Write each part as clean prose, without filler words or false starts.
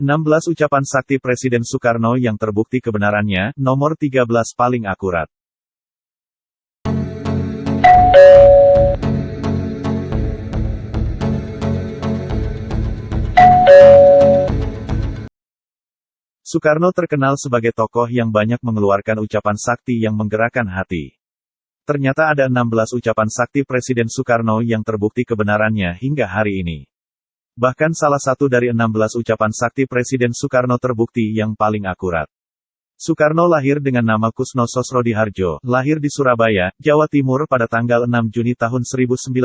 16 ucapan sakti Presiden Soekarno yang terbukti kebenarannya, nomor 13 paling akurat. Soekarno terkenal sebagai tokoh yang banyak mengeluarkan ucapan sakti yang menggerakkan hati. Ternyata ada 16 ucapan sakti Presiden Soekarno yang terbukti kebenarannya hingga hari ini. Bahkan salah satu dari 16 ucapan sakti Presiden Soekarno terbukti yang paling akurat. Soekarno lahir dengan nama Kusno Sosrodihardjo, lahir di Surabaya, Jawa Timur pada tanggal 6 Juni tahun 1901.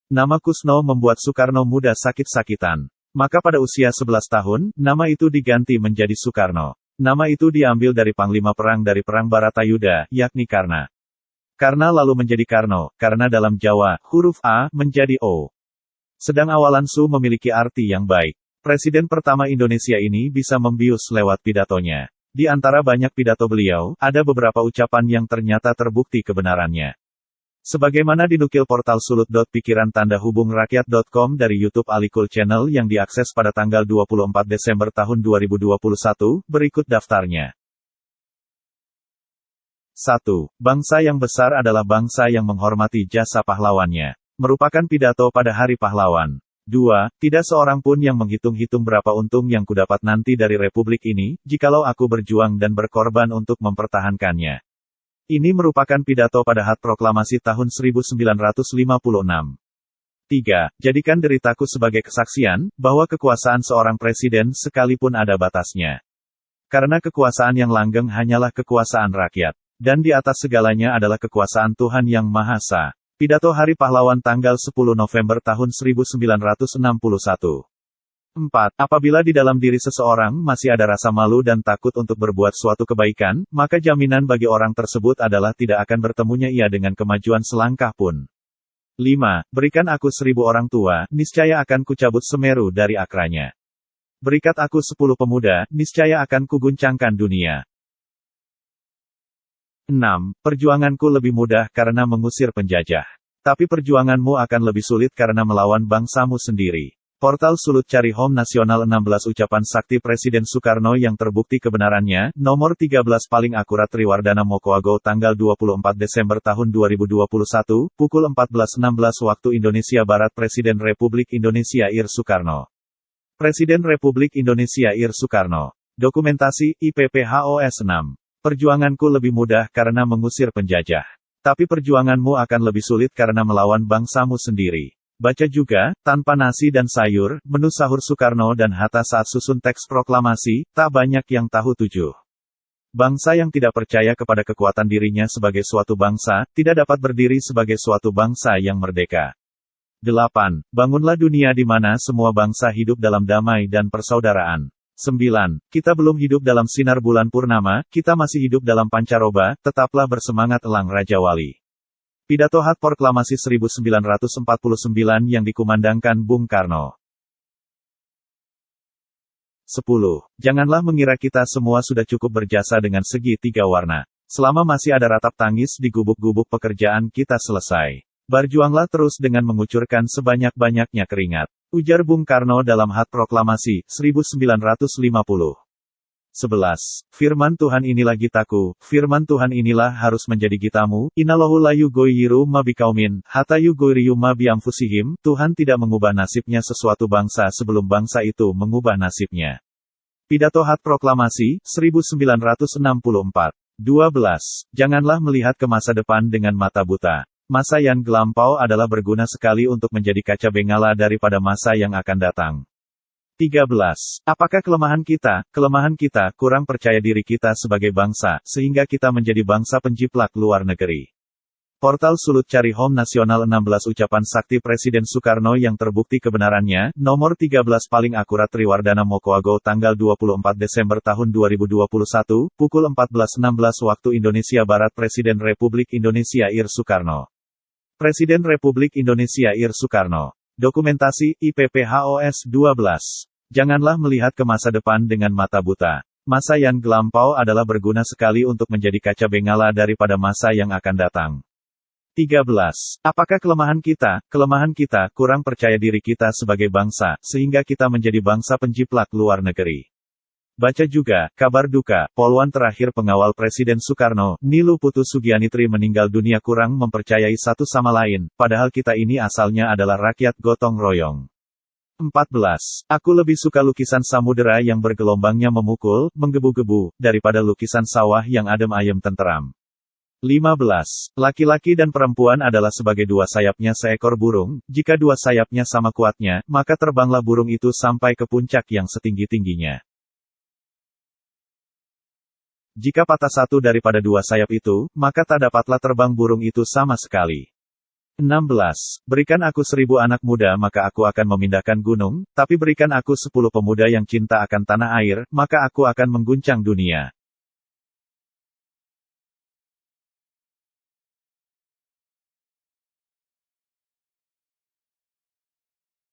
Nama Kusno membuat Soekarno muda sakit-sakitan. Maka pada usia 11 tahun, nama itu diganti menjadi Soekarno. Nama itu diambil dari panglima perang dari Perang Baratayuda, yakni Karna. Karna lalu menjadi Karno, karena dalam Jawa, huruf A menjadi O. Sedang awalan Su memiliki arti yang baik. Presiden pertama Indonesia ini bisa membius lewat pidatonya. Di antara banyak pidato beliau, ada beberapa ucapan yang ternyata terbukti kebenarannya. Sebagaimana dinukil portal sulut.pikiran-rakyat.com dari YouTube Alikul Channel yang diakses pada tanggal 24 Desember tahun 2021, berikut daftarnya. 1. Bangsa yang besar adalah bangsa yang menghormati jasa pahlawannya. Merupakan pidato pada Hari Pahlawan. 2. Tidak seorang pun yang menghitung-hitung berapa untung yang kudapat nanti dari republik ini, jikalau aku berjuang dan berkorban untuk mempertahankannya. Ini merupakan pidato pada HUT Proklamasi tahun 1956. 3. Jadikan deritaku sebagai kesaksian, bahwa kekuasaan seorang presiden sekalipun ada batasnya. Karena kekuasaan yang langgeng hanyalah kekuasaan rakyat. Dan di atas segalanya adalah kekuasaan Tuhan Yang Maha Esa. Pidato Hari Pahlawan tanggal 10 November tahun 1961. 4. Apabila di dalam diri seseorang masih ada rasa malu dan takut untuk berbuat suatu kebaikan, maka jaminan bagi orang tersebut adalah tidak akan bertemunya ia dengan kemajuan selangkah pun. 5. Berikan aku 1000 orang tua, niscaya akan kucabut Semeru dari akranya. Berikat aku 10 pemuda, niscaya akan kuguncangkan dunia. 6. Perjuanganku lebih mudah karena mengusir penjajah. Tapi perjuanganmu akan lebih sulit karena melawan bangsamu sendiri. Portal Sulut Cari Home Nasional 16 ucapan sakti Presiden Soekarno yang terbukti kebenarannya, nomor 13 paling akurat Triwardana Mokoago tanggal 24 Desember tahun 2021, pukul 14.16 waktu Indonesia Barat. Presiden Republik Indonesia Ir Soekarno. Presiden Republik Indonesia Ir Soekarno. Dokumentasi, IPPHOS 6. Perjuanganku lebih mudah karena mengusir penjajah. Tapi perjuanganmu akan lebih sulit karena melawan bangsamu sendiri. Baca juga, tanpa nasi dan sayur, menu sahur Soekarno dan Hatta saat susun teks proklamasi, tak banyak yang tahu. 7. Bangsa yang tidak percaya kepada kekuatan dirinya sebagai suatu bangsa, tidak dapat berdiri sebagai suatu bangsa yang merdeka. 8. Bangunlah dunia di mana semua bangsa hidup dalam damai dan persaudaraan. 9. Kita belum hidup dalam sinar bulan purnama, kita masih hidup dalam pancaroba, tetaplah bersemangat elang Raja Wali. Pidato HUT Proklamasi 1949 yang dikumandangkan Bung Karno. 10. Janganlah mengira kita semua sudah cukup berjasa dengan segi 3 warna. Selama masih ada ratap tangis di gubuk-gubuk pekerjaan kita selesai. Berjuanglah terus dengan mengucurkan sebanyak-banyaknya keringat. Ujar Bung Karno dalam HUT Proklamasi, 1950. 11. Firman Tuhan inilah gitaku, firman Tuhan inilah harus menjadi gitamu, inallahu la yugoyiru ma bikaumin, hatta yugoyiru ma biamfusihim, Tuhan tidak mengubah nasibnya sesuatu bangsa sebelum bangsa itu mengubah nasibnya. Pidato HUT Proklamasi, 1964. 12. Janganlah melihat ke masa depan dengan mata buta. Masa yang gelampau adalah berguna sekali untuk menjadi kaca bengala daripada masa yang akan datang. 13. Apakah kelemahan kita kurang percaya diri kita sebagai bangsa, sehingga kita menjadi bangsa penjiplak luar negeri. Portal Sulut Cari Home Nasional 16 ucapan sakti Presiden Soekarno yang terbukti kebenarannya, nomor 13 paling akurat Triwardana Mokoago tanggal 24 Desember tahun 2021, pukul 14.16 waktu Indonesia Barat. Presiden Republik Indonesia Ir Soekarno. Presiden Republik Indonesia Ir Soekarno. Dokumentasi, IPPHOS 12. Janganlah melihat ke masa depan dengan mata buta. Masa yang gelampau adalah berguna sekali untuk menjadi kaca bengala daripada masa yang akan datang. 13. Apakah kelemahan kita? Kelemahan kita, kurang percaya diri kita sebagai bangsa, sehingga kita menjadi bangsa penjiplak luar negeri. Baca juga, kabar duka, polwan terakhir pengawal Presiden Soekarno, Nilu Putu Sugianitri meninggal dunia kurang mempercayai satu sama lain, padahal kita ini asalnya adalah rakyat gotong royong. 14. Aku lebih suka lukisan samudera yang bergelombangnya memukul, menggebu-gebu, daripada lukisan sawah yang adem ayem tenteram. 15. Laki-laki dan perempuan adalah sebagai dua sayapnya seekor burung, jika dua sayapnya sama kuatnya, maka terbanglah burung itu sampai ke puncak yang setinggi-tingginya. Jika patah satu daripada dua sayap itu, maka tak dapatlah terbang burung itu sama sekali. 16. Berikan aku 1000 anak muda maka aku akan memindahkan gunung, tapi berikan aku 10 pemuda yang cinta akan tanah air, maka aku akan mengguncang dunia.